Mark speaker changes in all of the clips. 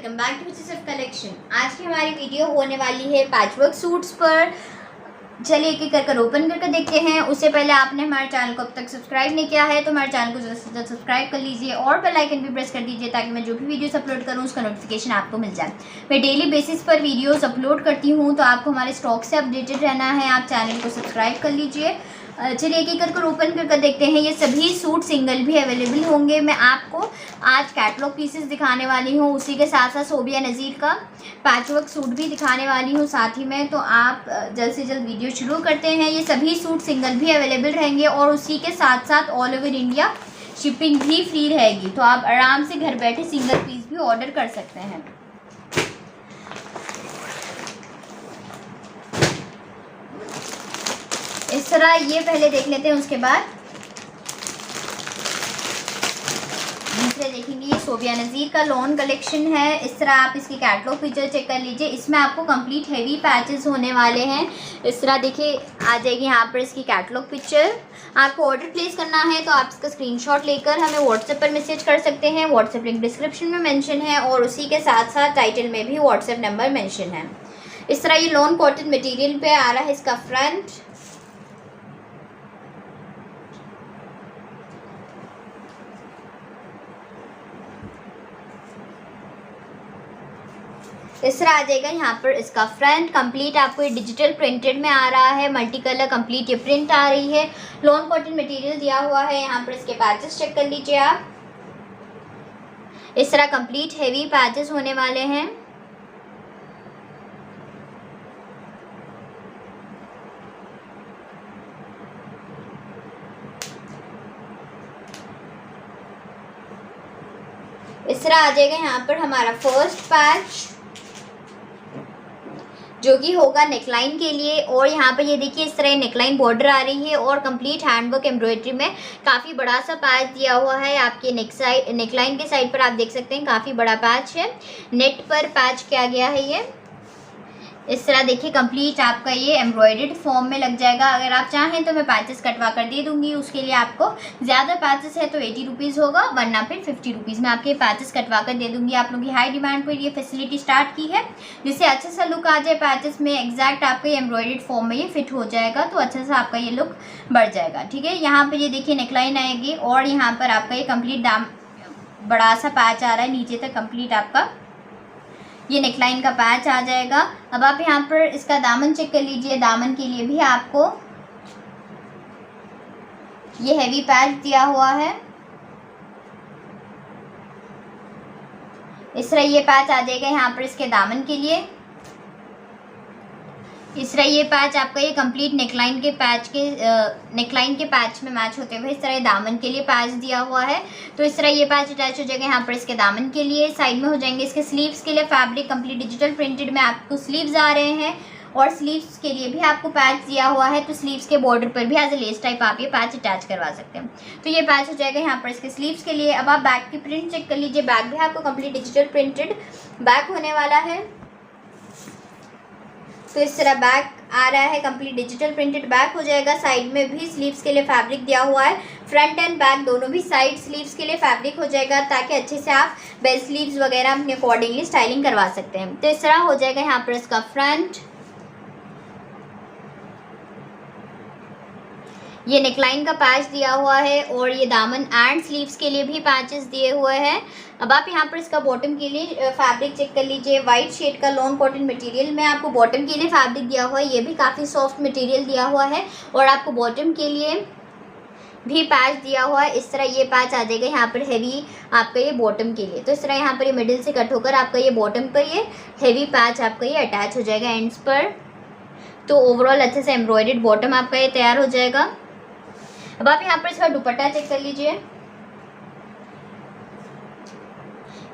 Speaker 1: Welcome back to सिर्फ collection. आज की हमारी वीडियो होने वाली है पैचवर्क सूट्स पर। चलिए एक एक कर ओपन करके देखते हैं। उससे पहले आपने हमारे चैनल को अब तक सब्सक्राइब नहीं किया है तो हमारे चैनल को जल्द से जल्द सब्सक्राइब कर लीजिए और बेल आइकन भी प्रेस कर दीजिए ताकि मैं जो भी वीडियोस अपलोड करूं उसका नोटिफिकेशन आपको मिल जाए। मैं डेली बेसिस पर वीडियोस अपलोड करती हूं तो आपको हमारे स्टॉक से अपडेटेड रहना है। आप चैनल को सब्सक्राइब कर लीजिए। चलिए एक एक कर ओपन करके देखते हैं। ये सभी सूट सिंगल भी अवेलेबल होंगे। मैं आपको आज कैटलॉग पीसेस दिखाने वाली हूँ, उसी के साथ साथ सोबिया नज़ीर का पैचवर्क सूट भी दिखाने वाली हूँ साथ ही में। तो आप जल्द से जल्द वीडियो शुरू करते हैं। ये सभी सूट सिंगल भी अवेलेबल रहेंगे और उसी के साथ साथ ऑल ओवर इंडिया शिपिंग भी फ्री रहेगी। तो आप आराम से घर बैठे सिंगल पीस भी ऑर्डर कर सकते हैं। इस तरह ये पहले देख लेते हैं, उसके बाद दूसरे देखेंगे। ये सोबिया नज़ीर का लॉन कलेक्शन है। इस तरह आप इसकी कैटलॉग पिक्चर चेक कर लीजिए। इसमें आपको कंप्लीट हेवी पैचेस होने वाले हैं। इस तरह देखिए आ जाएगी यहाँ पर इसकी कैटलॉग पिक्चर। आपको ऑर्डर प्लेस करना है तो आप इसका स्क्रीनशॉट लेकर हमें व्हाट्सएप पर मैसेज कर सकते हैं। व्हाट्सएप लिंक डिस्क्रिप्शन में मेंशन है और उसी के साथ साथ टाइटल में भी व्हाट्सएप नंबर मेंशन है। इस तरह ये लॉन कॉटन मटेरियल पे आ रहा है इसका फ्रंट। इस तरह आ जाएगा यहाँ पर इसका फ्रंट। कंप्लीट आपको ये डिजिटल प्रिंटेड में आ रहा है। मल्टी कलर कंप्लीट ये प्रिंट आ रही है। लॉन कॉटन मटेरियल दिया हुआ है। यहाँ पर इसके पैचेस चेक कर लीजिए आप। इस तरह कंप्लीट हेवी पैचेस होने वाले हैं। इस तरह आ जाएगा यहाँ पर हमारा फर्स्ट पैच जो कि होगा नेकलाइन के लिए। और यहाँ पे ये देखिए इस तरह नेकलाइन बॉर्डर आ रही है और कंप्लीट हैंडवर्क एम्ब्रॉयडरी में काफ़ी बड़ा सा पैच दिया हुआ है। आपके नेकलाइन के साइड पर आप देख सकते हैं काफ़ी बड़ा पैच है। नेट पर पैच किया गया है ये। इस तरह देखिए कंप्लीट आपका ये एम्ब्रॉयडर्ड फॉर्म में लग जाएगा। अगर आप चाहें तो मैं पैचेस कटवा कर दे दूंगी। उसके लिए आपको ज़्यादा पैचेस है तो 80 रुपीज़ होगा, वरना फिर 50 रुपीज़ में आपके पैचेस कटवा कर दे दूंगी। आप लोगों की हाई डिमांड पर ये फैसिलिटी स्टार्ट की है जिससे अच्छा सा लुक आ जाए पैचेस में। एग्जैक्ट आपका ये एम्ब्रॉयडर्ड फॉर्म में ये फिट हो जाएगा तो अच्छा सा आपका ये लुक बढ़ जाएगा। ठीक है, यहाँ पर ये देखिए नेकलाइन आएगी और यहाँ पर आपका ये कंप्लीट बड़ा सा पैच आ रहा है नीचे तक। कंप्लीट आपका ये नेकलाइन का पैच आ जाएगा। अब आप यहाँ पर इसका दामन चेक कर लीजिए। दामन के लिए भी आपको ये हेवी पैच दिया हुआ है। इस तरह ये पैच आ जाएगा यहाँ पर इसके दामन के लिए। इस तरह ये पैच आपका ये कंप्लीट नेकलाइन के पैच में मैच होते हुए इस तरह दामन के लिए पैच दिया हुआ है। तो इस तरह ये पैच अटैच हो जाएगा यहाँ पर इसके दामन के लिए। साइड में हो जाएंगे इसके स्लीव्स के लिए। फैब्रिक कंप्लीट डिजिटल प्रिंटेड में आपको स्लीव्स आ रहे हैं और स्लीव्स के लिए भी आपको पैच दिया हुआ है। तो स्लीव्स के बॉर्डर पर भी एज ए लेस टाइप आप ये पैच अटैच करवा सकते हैं। तो ये पैच हो जाएगा यहाँ पर इसके स्लीव्स के लिए। अब आप बैक की प्रिंट चेक कर लीजिए। बैक भी आपको कंप्लीट डिजिटल प्रिंटेड बैक होने वाला है। तो इस तरह बैक आ रहा है, कंप्लीट डिजिटल प्रिंटेड बैक हो जाएगा। साइड में भी स्लीव्स के लिए फैब्रिक दिया हुआ है। फ्रंट एंड बैक दोनों भी साइड स्लीव्स के लिए फैब्रिक हो जाएगा ताकि अच्छे से आप बेल स्लीव्स वगैरह अपने अकॉर्डिंगली स्टाइलिंग करवा सकते हैं। तो इस तरह हो जाएगा यहाँ पर इसका फ्रंट। ये नेकलाइन का पैच दिया हुआ है और ये दामन एंड स्लीव्स के लिए भी पैचेस दिए हुए हैं। अब आप यहाँ पर इसका बॉटम के लिए फैब्रिक चेक कर लीजिए। वाइट शेड का लॉन कॉटन मटेरियल में आपको बॉटम के लिए फैब्रिक दिया हुआ है। ये भी काफ़ी सॉफ्ट मटेरियल दिया हुआ है और आपको बॉटम के लिए भी पैच दिया हुआ है। इस तरह ये पैच आ जाएगा यहाँ पर हेवी आपका ये बॉटम के लिए। तो इस तरह यहाँ पर ये मिडिल से कट होकर आपका ये बॉटम पर ये हेवी पैच आपका ये अटैच हो जाएगा एंड्स पर। तो ओवरऑल अच्छे से एम्ब्रॉयडर्ड बॉटम आपका ये तैयार हो जाएगा। अब आप यहाँ पर इसका दुपट्टा चेक कर लीजिए।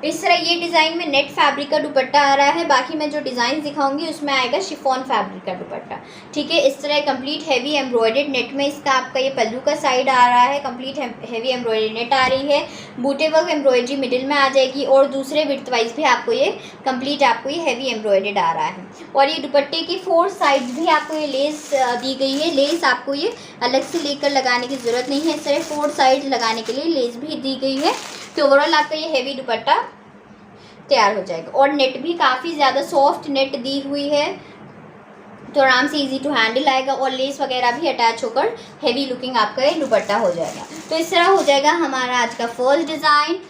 Speaker 1: इस तरह ये डिज़ाइन में नेट फैब्रिक का दुपट्टा आ रहा है। बाकी मैं जो डिज़ाइन दिखाऊंगी उसमें आएगा शिफॉन फैब्रिक का दुपट्टा। ठीक है, इस तरह कंप्लीट हेवी एम्ब्रॉयडर्ड नेट में इसका आपका ये पल्लू का साइड आ रहा है। कंप्लीट हेवी एम्ब्रॉयडरी नेट आ रही है। बूटे वर्क एम्ब्रॉयडरी मिडिल में आ जाएगी और दूसरे विड्थ वाइज भी आपको ये कंप्लीट आपको ये हेवी एम्ब्रॉयडर्ड आ रहा है। और ये दुपट्टे की 4 साइड्स भी आपको ये लेस दी गई है। लेस आपको ये अलग से लेकर लगाने की ज़रूरत नहीं है। इस तरह 4 साइड्स लगाने के लिए लेस भी दी गई है। तो ओवरऑल आपका ये हेवी दुपट्टा तैयार हो जाएगा। और नेट भी काफ़ी ज़्यादा सॉफ्ट नेट दी हुई है, तो आराम से इजी टू हैंडल आएगा। और लेस वगैरह भी अटैच होकर हेवी लुकिंग आपका ये दुपट्टा हो जाएगा। तो इस तरह हो जाएगा हमारा आज का फर्स्ट डिज़ाइन।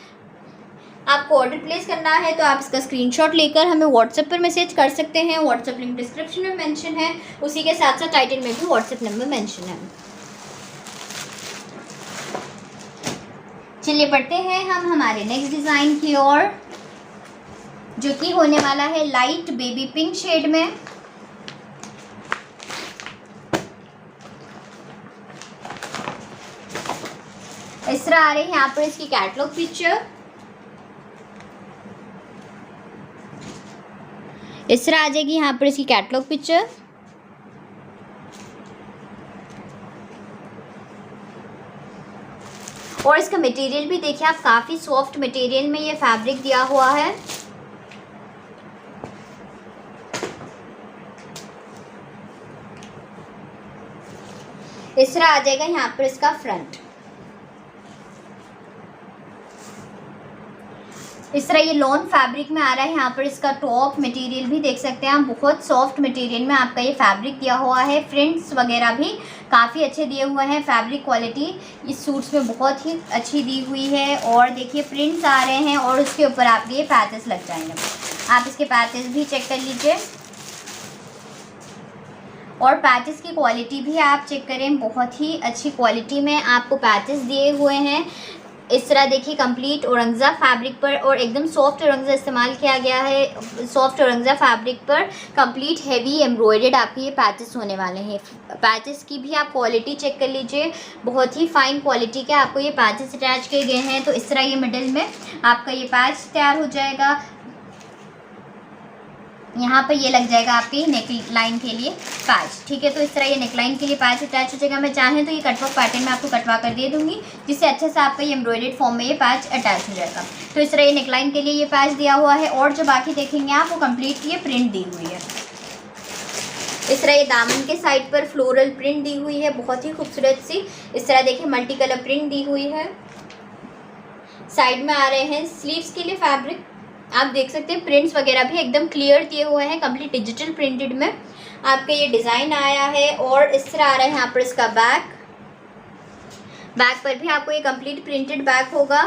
Speaker 1: आपको ऑर्डर प्लेस करना है तो आप इसका स्क्रीनशॉट लेकर हमें व्हाट्सएप पर मैसेज कर सकते हैं। व्हाट्सएप लिंक डिस्क्रिप्शन में मेंशन है, उसी के साथ साथ टाइटल में भी व्हाट्सएप नंबर मेंशन है। चलिए बढ़ते हैं हम हमारे नेक्स्ट डिज़ाइन की ओर, जो कि होने वाला है लाइट बेबी पिंक शेड में। इस तरह आ रही है यहाँ पर इसकी कैटलॉग पिक्चर। इस तरह आ जाएगी यहाँ पर इसकी कैटलॉग पिक्चर। और इसका मटेरियल भी देखिए आप, काफ़ी सॉफ्ट मटेरियल में ये फैब्रिक दिया हुआ है। इस तरह आ जाएगा यहाँ पर इसका फ्रंट। इस तरह ये लॉन फैब्रिक में आ रहा है। यहाँ पर इसका टॉप मटेरियल भी देख सकते हैं आप, बहुत सॉफ्ट मटेरियल में आपका ये फैब्रिक दिया हुआ है। फ्रिंट्स वगैरह भी काफ़ी अच्छे दिए हुए हैं। फैब्रिक क्वालिटी इस सूट्स में बहुत ही अच्छी दी हुई है। और देखिए प्रिंट्स आ रहे हैं और उसके ऊपर आपके ये पैचेस लग जाएंगे। आप इसके पैचेस भी चेक कर लीजिए, और पैचेस की क्वालिटी भी आप चेक करें, बहुत ही अच्छी क्वालिटी में आपको पैचेस दिए हुए हैं। इस तरह देखिए कंप्लीट औरंगज़ेब फैब्रिक पर, और एकदम सॉफ्ट औरंगज़ेब इस्तेमाल किया गया है। सॉफ्ट औरंगज़ेब फैब्रिक पर कंप्लीट हेवी एम्ब्रॉयडर्ड आपके ये पैचेस होने वाले हैं। पैचेस की भी आप क्वालिटी चेक कर लीजिए, बहुत ही फाइन क्वालिटी के आपको ये पैचेस अटैच किए गए हैं। तो इस तरह ये मिडिल में आपका ये पैच तैयार हो जाएगा। यहाँ पर ये लग जाएगा आपके नेक लाइन के लिए पैच, ठीक है। तो इस तरह ये नेक लाइन के लिए पैच अटैच हो जाएगा। मैं चाहें तो ये कटवर्क पैटर्न में आपको कटवा कर दे दूँगी, जिससे अच्छे से आपका ये एम्ब्रॉयडर्ड फॉर्म में ये पैच अटैच हो जाएगा। तो इस तरह ये नेक लाइन के लिए ये पैच दिया हुआ है। और जो बाकी देखेंगे आप, वो कंप्लीट ये प्रिंट दी हुई है। इस तरह ये दामन के साइड पर फ्लोरल प्रिंट दी हुई है, बहुत ही खूबसूरत सी। इस तरह देखिए मल्टी कलर प्रिंट दी हुई है। साइड में आ रहे हैं स्लीव्स के लिए फैब्रिक, आप देख सकते हैं प्रिंट्स वगैरह भी एकदम क्लियर दिए हुए हैं। कंप्लीट डिजिटल प्रिंटेड में आपका ये डिज़ाइन आया है। और इस तरह आ रहा है यहाँ पर इसका बैक पर भी आपको ये कंप्लीट प्रिंटेड बैक होगा।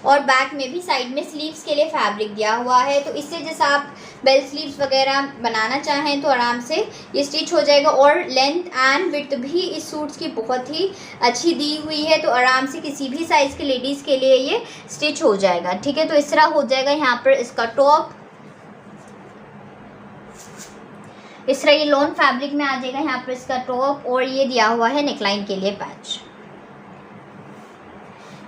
Speaker 1: और बैक में भी साइड में स्लीव्स के लिए फैब्रिक दिया हुआ है। तो इससे जैसा आप बेल स्लीव्स वगैरह बनाना चाहें तो आराम से ये स्टिच हो जाएगा। और लेंथ एंड विड्थ भी इस सूट्स की बहुत ही अच्छी दी हुई है, तो आराम से किसी भी साइज़ के लेडीज़ के लिए ये स्टिच हो जाएगा, ठीक है। तो इस तरह हो जाएगा यहाँ पर इसका टॉप। इस तरह ये लॉन फैब्रिक में आ जाएगा यहाँ पर इसका टॉप, और ये दिया हुआ है नेकलाइन के लिए पैच,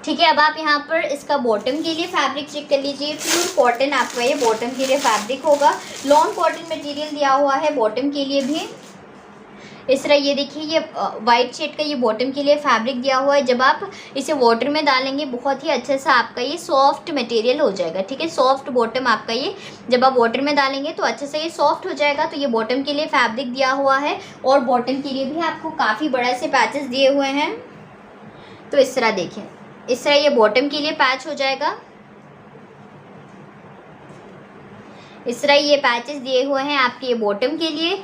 Speaker 1: ठीक है। अब आप यहाँ पर इसका बॉटम के लिए फैब्रिक चेक कर लीजिए। प्योर कॉटन आपका ये बॉटम के लिए फैब्रिक होगा। लॉन कॉटन मटेरियल दिया हुआ है बॉटम के लिए भी। इस तरह ये देखिए ये वाइट शेड का ये बॉटम के लिए फैब्रिक दिया हुआ है। जब आप इसे वाटर में डालेंगे बहुत ही अच्छे से आपका ये सॉफ्ट मटेरियल हो जाएगा, ठीक है। सॉफ्ट बॉटम आपका ये जब आप वाटर में डालेंगे तो अच्छे से ये सॉफ्ट हो जाएगा। तो ये बॉटम के लिए फैब्रिक दिया हुआ है, और बॉटम के लिए भी आपको काफ़ी बड़ा से पैचेस दिए हुए हैं। तो इस तरह देखिए, इस तरह ये बॉटम के लिए पैच हो जाएगा। इस तरह ये पैचेस दिए हुए हैं आपके ये बॉटम के लिए।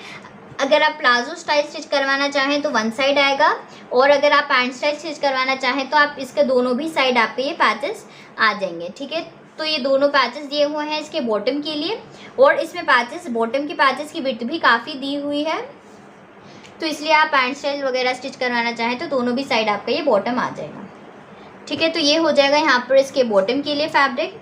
Speaker 1: अगर आप प्लाजो स्टाइल स्टिच करवाना चाहें तो वन साइड आएगा, और अगर आप पैंट स्टाइल स्टिच करवाना चाहें तो आप इसके दोनों भी साइड आपके ये पैचेस आ जाएंगे, ठीक है। तो ये दोनों पैचेस दिए हुए हैं इसके बॉटम के लिए, और इसमें पैचेस बॉटम के पैचेस की विड्थ भी काफ़ी दी हुई है। तो इसलिए आप पैंट स्टाइल वगैरह स्टिच करवाना चाहें तो दोनों भी साइड आपका ये बॉटम आ जाएगा, ठीक है। तो ये हो जाएगा यहाँ पर इसके बॉटम के लिए फैब्रिक।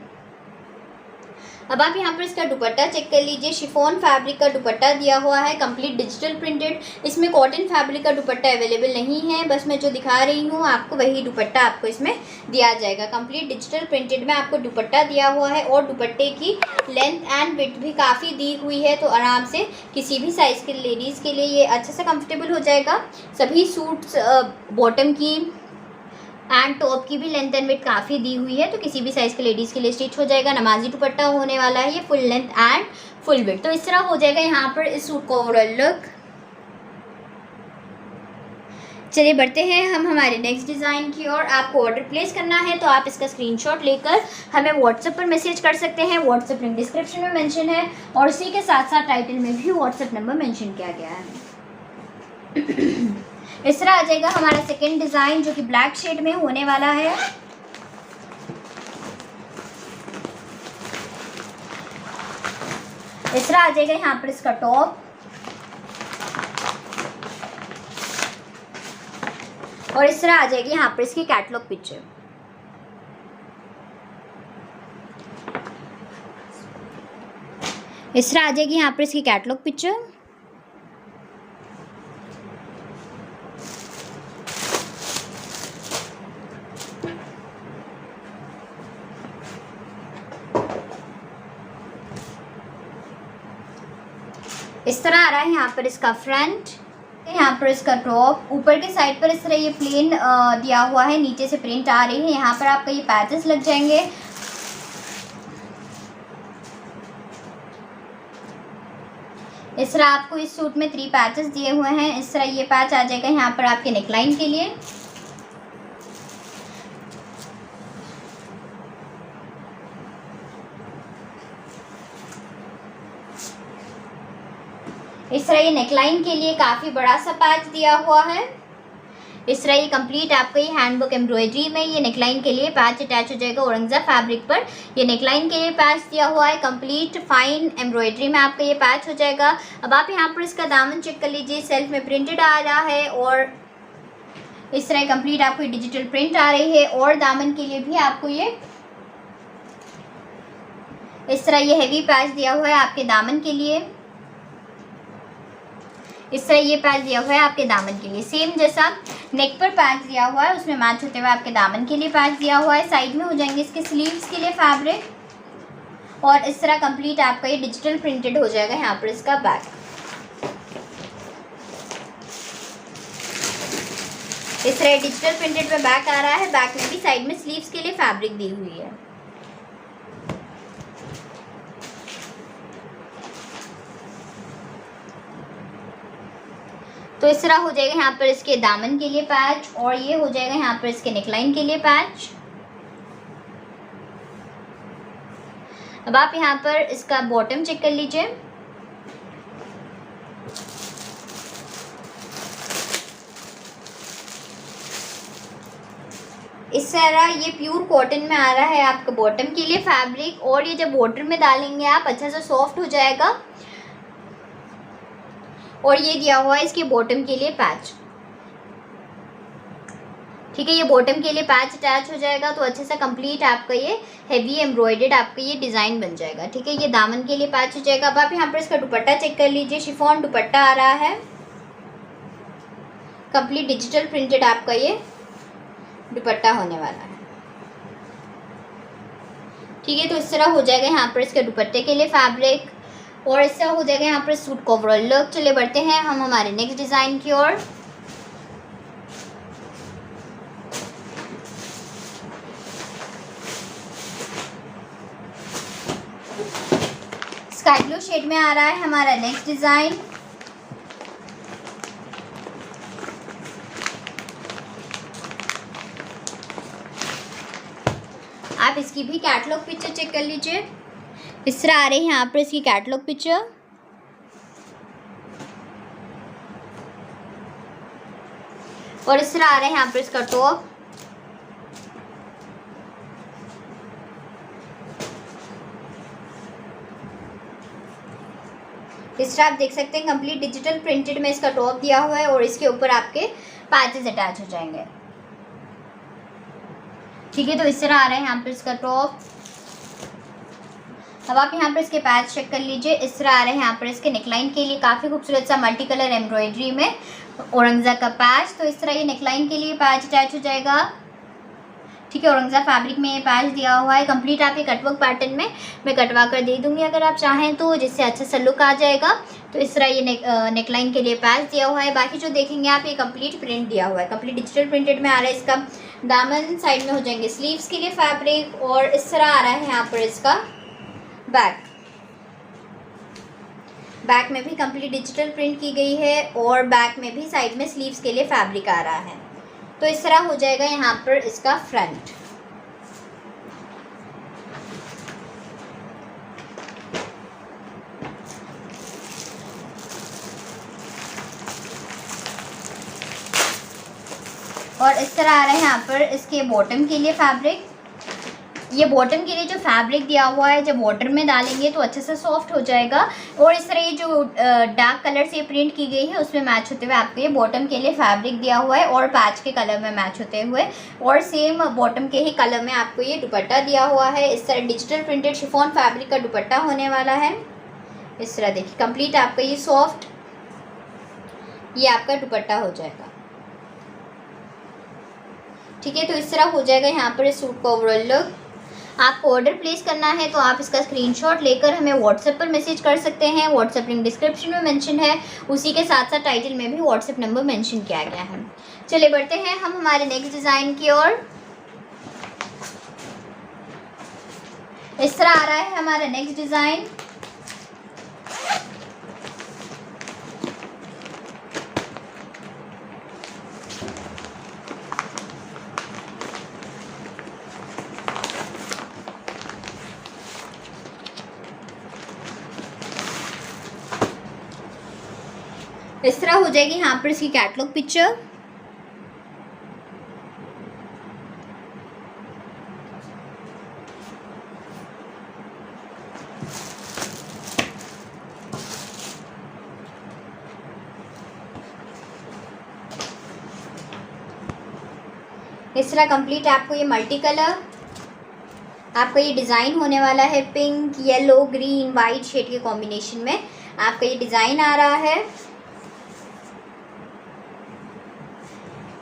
Speaker 1: अब आप यहाँ पर इसका दुपट्टा चेक कर लीजिए। शिफॉन फैब्रिक का दुपट्टा दिया हुआ है, कंप्लीट डिजिटल प्रिंटेड। इसमें कॉटन फैब्रिक का दुपट्टा अवेलेबल नहीं है, बस मैं जो दिखा रही हूँ आपको वही दुपट्टा आपको इसमें दिया जाएगा। कंप्लीट डिजिटल प्रिंटेड में आपको दुपट्टा दिया हुआ है, और दुपट्टे की लेंथ एंड विड्थ भी काफ़ी दी हुई है। तो आराम से किसी भी साइज़ के लेडीज़ के लिए ये अच्छे से कंफर्टेबल हो जाएगा। सभी सूट्स बॉटम की एंड टॉप की भी लेंथ एंड विड्थ काफ़ी दी हुई है, तो किसी भी साइज़ के लेडीज़ के लिए स्टिच हो जाएगा। नमाजी दुपट्टा होने वाला है ये, full length and full width. तो इस तरह हो जाएगा यहाँ पर इस सूट का ओवरऑल लुक। चलिए बढ़ते हैं हम हमारे नेक्स्ट डिज़ाइन की और आपको ऑर्डर प्लेस करना है तो आप इसका स्क्रीनशॉट लेकर हमें व्हाट्सएप पर मैसेज कर सकते हैं। व्हाट्सएप लिंक डिस्क्रिप्शन में मेंशन है और उसी के साथ साथ टाइटल में भी व्हाट्सएप नंबर मेंशन किया गया है। इस तरह आ जाएगा हमारा सेकेंड डिज़ाइन जो कि ब्लैक शेड में होने वाला है। इस तरह आ जाएगा यहाँ पर इसका टॉप और इस तरह आ जाएगी यहाँ पर इसकी कैटलॉग पिक्चर। इस तरह आ जाएगी यहाँ पर इसकी कैटलॉग पिक्चर। इस तरह आ रहा है यहाँ पर इसका फ्रंट, यहाँ पर इसका टॉप। ऊपर के साइड पर इस तरह ये प्लेन दिया हुआ है, नीचे से प्रिंट आ रही है। यहाँ पर आपका ये पैचेस लग जाएंगे। इस तरह आपको इस सूट में 3 पैचेस दिए हुए हैं। इस तरह ये पैच आ जाएगा यहाँ पर आपके नेकलाइन के लिए। इस तरह ये नेकलाइन के लिए काफ़ी बड़ा सा पैच दिया हुआ है। इस तरह ये कंप्लीट आपको ये हैंडवर्क एम्ब्रॉयडरी में ये नेकलाइन के लिए पैच अटैच हो जाएगा। औरंगज़ेब फैब्रिक पर ये नेकलाइन के लिए पैच दिया हुआ है। कंप्लीट फाइन एम्ब्रॉयडरी में आपका ये पैच हो जाएगा। अब आप यहाँ पर इसका दामन चेक कर लीजिए, सेल्फ में प्रिंटेड आ रहा है और इस तरह कंप्लीट आपको डिजिटल प्रिंट आ रही है। और दामन के लिए भी आपको ये इस तरह ये हैवी पैच दिया हुआ है आपके दामन के लिए। इस तरह ये पैच दिया हुआ है आपके दामन के लिए। सेम जैसा नेक पर पैच दिया हुआ है उसमें मैच होते हुए आपके दामन के लिए पैच दिया हुआ है। साइड में हो जाएंगे इसके स्लीव्स के लिए फैब्रिक और इस तरह कंप्लीट आपका ये डिजिटल प्रिंटेड हो जाएगा यहाँ पर इसका बैक। इस तरह डिजिटल प्रिंटेड में बैक आ रहा है। बैक में भी साइड में स्लीव्स के लिए फैब्रिक दी हुई है। तो इस तरह हो जाएगा यहाँ पर इसके दामन के लिए पैच और ये हो जाएगा यहाँ पर इसके नेकलाइन के लिए पैच। अब आप यहाँ पर इसका बॉटम चेक कर लीजिए। इस तरह ये प्योर कॉटन में आ रहा है आपका बॉटम के लिए फैब्रिक और ये जब वाटर में डालेंगे आप अच्छा सा सॉफ्ट हो जाएगा। और ये दिया हुआ है इसके बॉटम के लिए पैच। ठीक है, ये बॉटम के लिए पैच अटैच हो जाएगा तो अच्छे से कंप्लीट आपका ये हेवी एम्ब्रॉयडर्ड आपका ये डिज़ाइन बन जाएगा। ठीक है, ये दामन के लिए पैच हो जाएगा। अब आप यहाँ पर इसका दुपट्टा चेक कर लीजिए। शिफॉन दुपट्टा आ रहा है, कंप्लीट डिजिटल प्रिंटेड आपका ये दुपट्टा होने वाला है। ठीक है, तो इस तरह हो जाएगा यहाँ पर इसके दुपट्टे के लिए फैब्रिक और इस तरह हो जाएगा यहाँ पर सूट का ओवरऑल लुक। चलिए बढ़ते हैं हम हमारे नेक्स्ट डिज़ाइन की ओर। स्काई ब्लू शेड में आ रहा है हमारा नेक्स्ट डिज़ाइन। आप इसकी भी कैटलॉग पिक्चर चेक कर लीजिए। इस तरह आ रही है यहाँ पर इसकी कैटलॉग पिक्चर और इस तरह आ रहा है यहाँ पर इसका टॉप। इस तरह आप देख सकते हैं कंप्लीट डिजिटल प्रिंटेड में इसका टॉप दिया हुआ है और इसके ऊपर आपके पैचेस अटैच हो जाएंगे। ठीक है, तो इस तरह आ रहा है यहाँ पर इसका टॉप। अब आप यहाँ पर इसके पैच चेक कर लीजिए। इस तरह आ रहे हैं यहाँ पर इसके नेकलाइन के लिए काफ़ी खूबसूरत सा मल्टी कलर एम्ब्रॉयडरी में औरंगज़ेब का पैच। तो इस तरह ये नेकलाइन के लिए पैच अटैच हो जाएगा। ठीक है, औरंगज़ेब फैब्रिक में ये पैच दिया हुआ है। कंप्लीट आप ये कटवर्क पैटर्न में मैं कटवा कर दे दूँगी अगर आप चाहें तो, जिससे अच्छा सा लुक आ जाएगा। तो इस तरह ये नेकलाइन के लिए पैच दिया हुआ है। बाकी जो देखेंगे आप ये कंप्लीट प्रिंट दिया हुआ है, कंप्लीट डिजिटल प्रिंटेड में आ रहा है। इसका दामन साइड में हो जाएंगे स्लीव्स के लिए फैब्रिक और इस तरह आ रहा है यहाँ पर इसका बैक। बैक में भी कंप्लीट डिजिटल प्रिंट की गई है और बैक में भी साइड में स्लीव्स के लिए फैब्रिक आ रहा है। तो इस तरह हो जाएगा यहाँ पर इसका फ्रंट। और इस तरह आ रहा है यहाँ पर इसके बॉटम के लिए फैब्रिक। ये बॉटम के लिए जो फैब्रिक दिया हुआ है, जब वाटर में डालेंगे तो अच्छे से सॉफ्ट हो जाएगा। और इस तरह ये जो डार्क कलर से प्रिंट की गई है उसमें मैच होते हुए आपको ये बॉटम के लिए फैब्रिक दिया हुआ है और पैच के कलर में मैच होते हुए, और सेम बॉटम के ही कलर में आपको ये दुपट्टा दिया हुआ है। इस तरह डिजिटल प्रिंटेड शिफॉन फैब्रिक का दुपट्टा होने वाला है। इस तरह देखिए कंप्लीट आपका ये सॉफ्ट ये आपका दुपट्टा हो जाएगा। ठीक है, तो इस तरह हो जाएगा यहाँ पर इस सूट का ओवरऑल लुक। आपको ऑर्डर प्लेस करना है तो आप इसका स्क्रीनशॉट लेकर हमें व्हाट्सएप पर मैसेज कर सकते हैं। व्हाट्सएप लिंक डिस्क्रिप्शन में मेंशन है, उसी के साथ साथ टाइटल में भी व्हाट्सएप नंबर मेंशन किया गया है। चलिए बढ़ते हैं हम हमारे नेक्स्ट डिज़ाइन की ओर। इस तरह आ रहा है हमारा नेक्स्ट डिज़ाइन। इस तरह हो जाएगी यहाँ पर इसकी कैटलॉग पिक्चर। इस तरह कंप्लीट आपको ये मल्टी कलर आपका ये डिज़ाइन होने वाला है। Pink, yellow, green, white shade के कॉम्बिनेशन में आपका ये डिज़ाइन आ रहा है।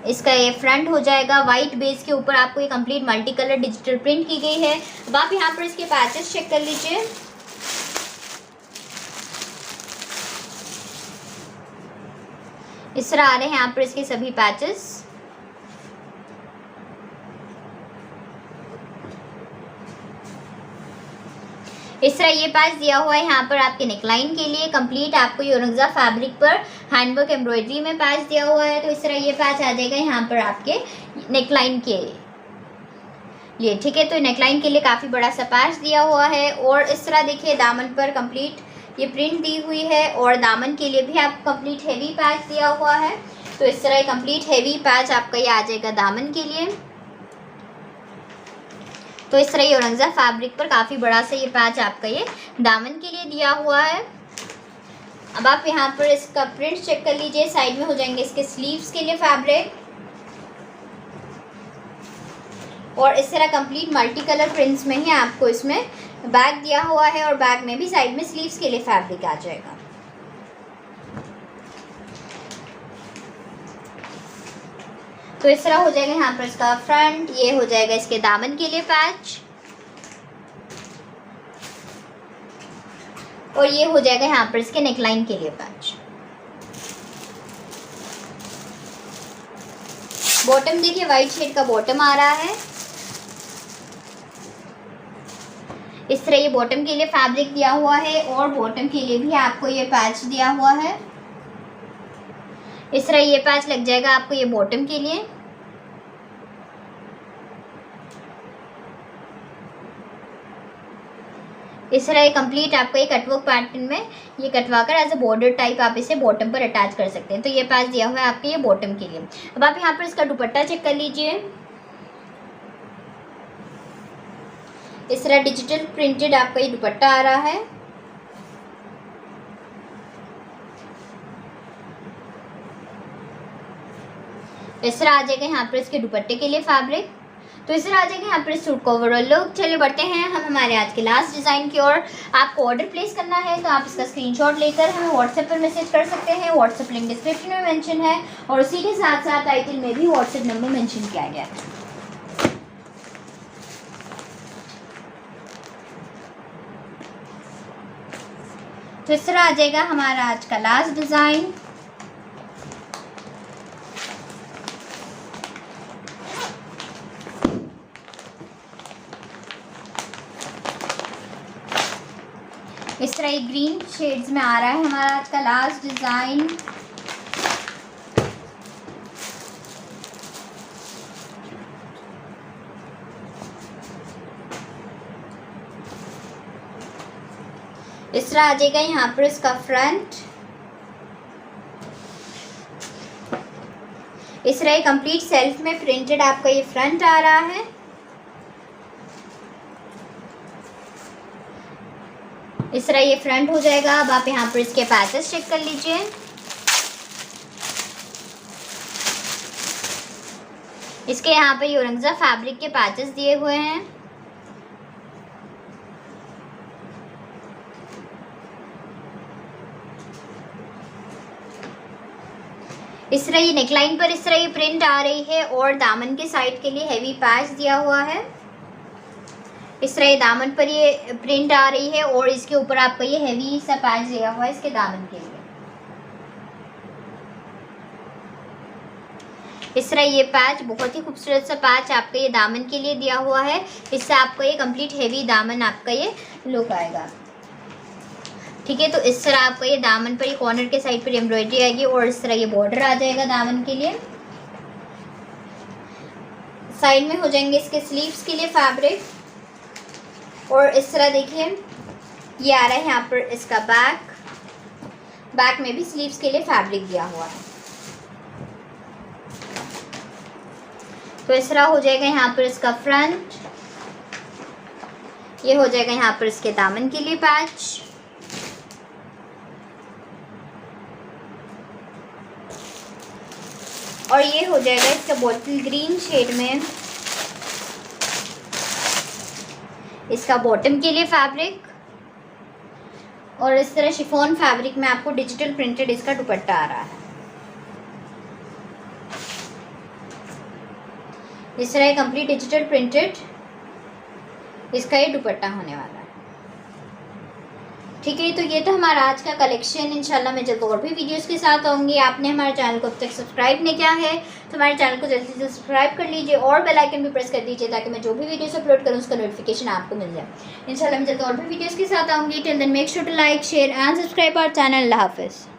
Speaker 1: इसका ये फ्रंट हो जाएगा। वाइट बेस के ऊपर आपको ये complete multi colour digital print की गई है। अब आप यहाँ पर इसके पैचेस चेक कर लीजिए। इस तरह आ रहे हैं यहाँ पर इसके सभी पैचेस। इस तरह ये पैच दिया हुआ है यहाँ पर आपके नेकलाइन के लिए। कंप्लीट आपको ये ऑर्गेन्जा फैब्रिक पर हैंडवर्क एम्ब्रॉयडरी में पैच दिया हुआ है। तो इस तरह ये पैच आ जाएगा यहाँ पर आपके नेकलाइन के लिए। ठीक है, तो नेकलाइन के लिए काफ़ी बड़ा सा पैच दिया हुआ है। और इस तरह देखिए दामन पर कंप्लीट ये प्रिंट दी हुई है और दामन के लिए भी आपको कंप्लीट हैवी पैच दिया हुआ है। तो इस तरह कंप्लीट हैवी पैच आपका ये आ जाएगा दामन के लिए। तो इस तरह ये ऑर्गेन्जा फैब्रिक पर काफ़ी बड़ा सा ये पैच आपका ये दामन के लिए दिया हुआ है। अब आप यहाँ पर इसका प्रिंट चेक कर लीजिए। साइड में हो जाएंगे इसके स्लीव्स के लिए फैब्रिक, और इस तरह कंप्लीट मल्टी कलर प्रिंट्स में ही आपको इसमें बैक दिया हुआ है और बैक में भी साइड में स्लीव्स के लिए फैब्रिक आ जाएगा। तो इस तरह हो जाएगा यहाँ पर इसका फ्रंट। ये हो जाएगा इसके दामन के लिए पैच, और ये हो जाएगा यहाँ पर इसके नेकलाइन के लिए पैच। बॉटम देखिए वाइट शेड का बॉटम आ रहा है। इस तरह ये बॉटम के लिए फैब्रिक दिया हुआ है और बॉटम के लिए भी आपको ये पैच दिया हुआ है। इस तरह ये पैच लग जाएगा आपको ये बॉटम के लिए। इस तरह ये कंप्लीट आपको एक कटवर्क पैटर्न में ये कटवा कर एज अ बॉर्डर टाइप आप इसे बॉटम पर अटैच कर सकते हैं। तो ये पैच दिया हुआ है आपके ये बॉटम के लिए। अब आप यहाँ पर इसका दुपट्टा चेक कर लीजिए। इस तरह डिजिटल प्रिंटेड आपका ये दुपट्टा आ रहा है। इस तरह आ जाएगा यहाँ पर इसके दुपट्टे के लिए फैब्रिक। तो इस तरह आ जाएगा यहाँ पर इस सूट का ओवरऑल लुक। चलिए बढ़ते हैं हम हमारे आज के लास्ट डिज़ाइन की ओर। आपको ऑर्डर प्लेस करना है तो आप इसका स्क्रीनशॉट लेकर हमें व्हाट्सएप पर मैसेज कर सकते हैं। व्हाट्सएप लिंक डिस्क्रिप्शन में मेंशन है और उसी के साथ साथ टाइटल में भी व्हाट्सएप नंबर मेंशन किया गया है। तो इस तरह आ जाएगा हमारा आज का लास्ट डिज़ाइन। इस तरह ये ग्रीन शेड्स में आ रहा है हमारा आज का लास्ट डिज़ाइन। इस तरह आ जाएगा यहाँ पर इसका फ्रंट। इस तरह कंप्लीट सेल्फ में प्रिंटेड आपका ये फ्रंट आ रहा है। इस तरह ये फ्रंट हो जाएगा। अब आप यहाँ पर इसके पैचेस चेक कर लीजिए। इसके यहाँ पे ऑर्गेन्जा फैब्रिक के पैचेस दिए हुए हैं। इस तरह ये नेकलाइन पर इस तरह ये प्रिंट आ रही है और दामन के साइड के लिए हेवी पैच दिया हुआ है। इस तरह ये दामन पर ये प्रिंट आ रही है और इसके ऊपर आपका ये हेवी सा पैच दिया हुआ है इसके दामन के लिए। इस तरह ये पैच बहुत ही खूबसूरत सा पैच आपका ये दामन के लिए दिया हुआ है। इससे आपका ये कंप्लीट हेवी दामन आपका ये लुक आएगा। ठीक है, तो इस तरह आपका ये दामन पर ये कॉर्नर के साइड पर एम्ब्रॉयडरी आएगी और इस तरह ये बॉर्डर आ जाएगा दामन के लिए। साइड में हो जाएंगे इसके स्लीव्स के लिए फैब्रिक। और इस तरह देखिए ये आ रहा है यहाँ पर इसका बैक में भी स्लीव्स के लिए फैब्रिक दिया हुआ है। तो इस तरह हो जाएगा यहाँ पर इसका फ्रंट। ये हो जाएगा यहाँ पर इसके दामन के लिए पैच। और ये हो जाएगा इसका बॉटल ग्रीन शेड में इसका बॉटम के लिए फैब्रिक। और इस तरह शिफॉन फैब्रिक में आपको डिजिटल प्रिंटेड इसका दुपट्टा आ रहा है। इस तरह कंप्लीट डिजिटल प्रिंटेड इसका ये दुपट्टा होने वाला है। ठीक है, तो ये तो हमारा आज का कलेक्शन। इंशाल्लाह मैं जल्द और भी वीडियोस के साथ आऊँगी। आपने हमारे चैनल को अब तक सब्सक्राइब नहीं किया है तो हमारे चैनल को जल्दी से सब्सक्राइब कर लीजिए और बेल आइकन भी प्रेस कर दीजिए ताकि मैं जो भी वीडियोस अपलोड करूँ उसका नोटिफिकेशन आपको मिल जाए। इंशाल्लाह मैं जल्द और भी वीडियोस के साथ आऊँगी। Till then make sure to like, share and subscribe our channel. अल्लाह हाफिज़।